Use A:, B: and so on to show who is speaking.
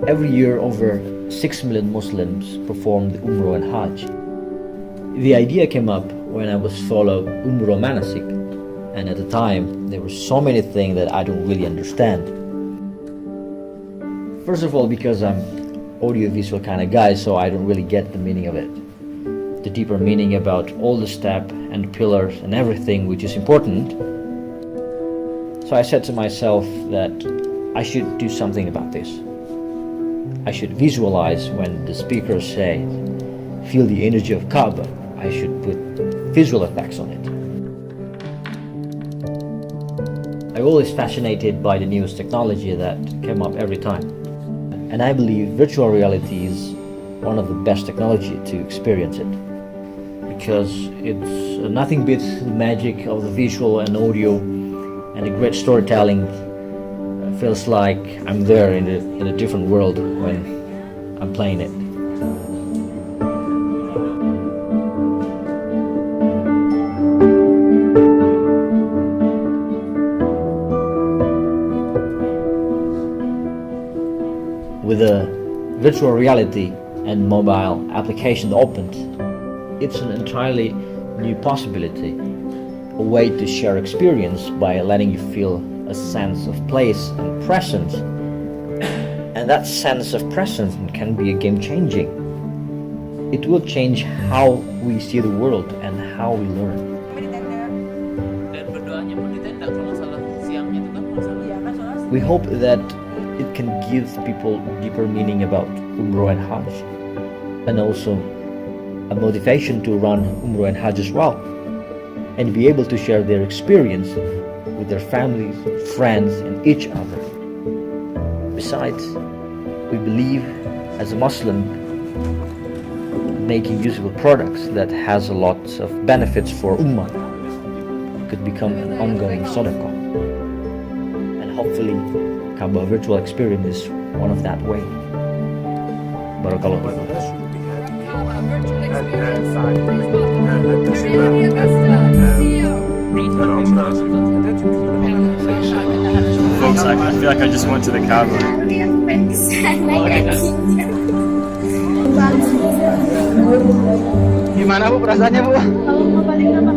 A: Every year, over 6 million Muslims perform the Umrah and Hajj. The idea came up when I was following Umrah Manasik, and at the time there were so many things that I don't really understand. First of all, because I'm audiovisual kind of guy, so I don't really get the meaning of it. The deeper meaning about all the steps and pillars and everything which is important. So I said to myself that I should do something about this. I should visualize when the speakers say, feel the energy of Kaaba. I should put visual effects on it. I'm always fascinated by the newest technology that came up every time. And I believe virtual reality is one of the best technology to experience it. Because it's nothing beats the magic of the visual and audio, and the great storytelling feels like I'm there in a different world when I'm playing it. With a virtual reality and mobile application opened, it's an entirely new possibility, a way to share experience by letting you feel a sense of place and presence. And that sense of presence can be a game-changing. It will change how we see the world and how we learn. We hope that it can give people deeper meaning about Umrah and Hajj, and also a motivation to run Umrah and Hajj as well, and be able to share their experience with their families, friends, and each other. Besides, we believe as a Muslim, making usable products that has a lot of benefits for Ummah could become an ongoing sadaqah. And hopefully, Kaaba virtual experience is one of that way. Barakallah.
B: Folks, I feel like I just went to the Kaaba.
C: Gimana Bu perasaannya Bu?
D: Kalau mau balik nama